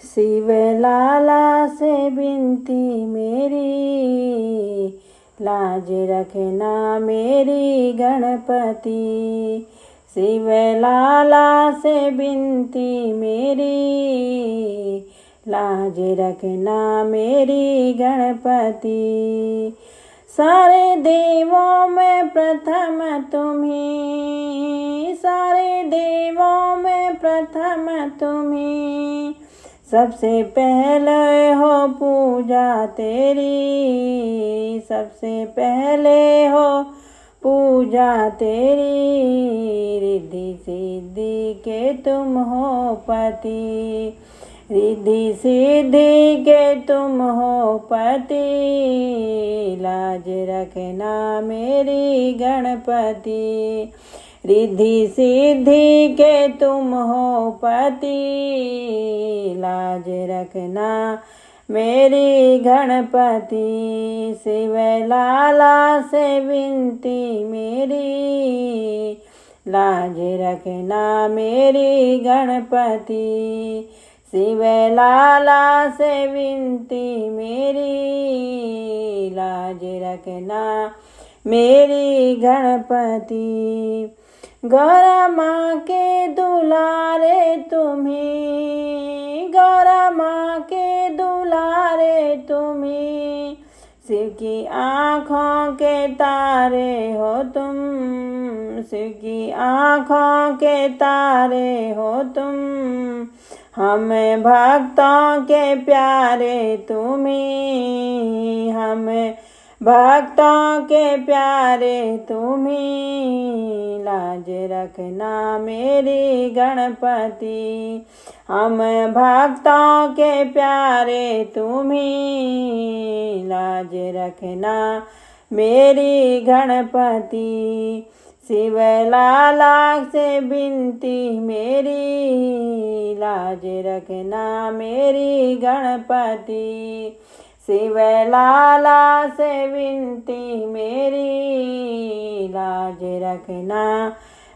शिव लाला से विनती मेरी, लाज रखना मेरी गणपति। शिव लाला से विनती मेरी, लाज रखना मेरी गणपति। सारे देवों में प्रथम तुम्ही, सारे देवों में प्रथम तुम्ही। सबसे पहले हो पूजा तेरी, सबसे पहले हो पूजा तेरी। रिद्धि सिद्धि के तुम हो पति, रिद्धि सिद्धि के तुम हो पति। लाज रखना मेरी गणपति, रिद्धि सिद्धि के तुम हो पति। लाज रखना मेरी गणपति। शिव लाला से विनती मेरी, लाज रखना मेरी गणपति। शिव लाला से विनती मेरी, लाज रखना मेरी गणपति। गौरा माँ के दुलारे तुम्ही, गौरा माँ के दुलारे तुम्ही। शिव की आँखों के तारे हो तुम, शिव की आँखों के तारे हो तुम। हमें भक्तों के प्यारे तुम्ही, हमें भक्तों के प्यारे तुम्ही। लाज रखना मेरी गणपति, हम भक्तों के प्यारे तुम्ही। लाज रखना मेरी गणपति। शिव लाला से विनती मेरी, लाज रखना मेरी गणपति। शिव लाला से विनती मेरी, लाज रखना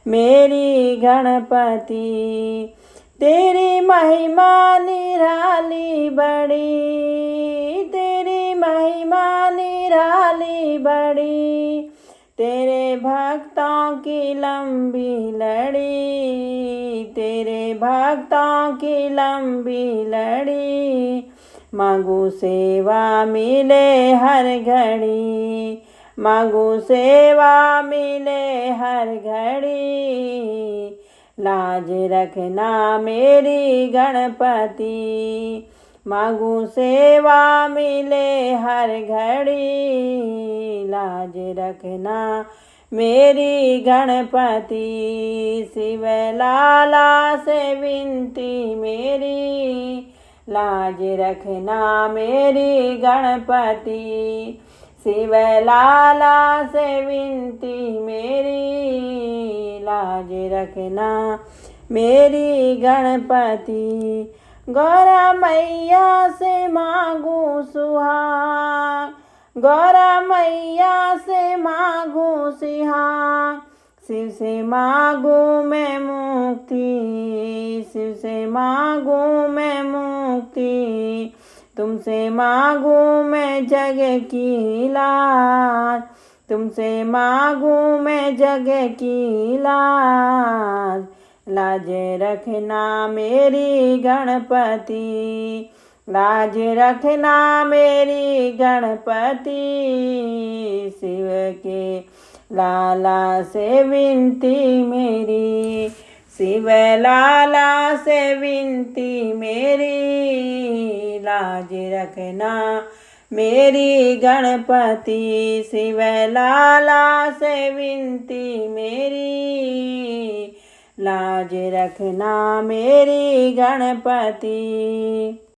मेरी गणपति। तेरी महिमा निराली बड़ी, तेरी महिमा निराली बड़ी। तेरे भक्तों की लंबी लड़ी, तेरे भक्तों की लंबी लड़ी। मांगू सेवा मिले हर घड़ी, मांगू सेवा मिले हर घड़ी। लाज रखना मेरी गणपति, मांगू सेवा मिले हर घड़ी। लाज रखना मेरी गणपति। शिव लाला से विनती मेरी, लाज रखना मेरी गणपति। शिव लाला से विनती मेरी, लाज रखना मेरी गणपति। गौरा मैया से मांगू सुहाग, गौरा मैया से मांगू सुहाग। शिव से मांगू मैं मुक्ति, शिव से मांगू मैं मुक्ति। तुमसे मांगू मैं जग की लाज, तुमसे मांगू मैं जग की लाज। लाज रखना मेरी गणपति, लाज रखना मेरी गणपति। शिव के लाला से विनती मेरी, शिव लाला से विनती मेरी। लाज रखना मेरी गणपति। शिव लाला से विनती मेरी, लाज रखना मेरी गणपति।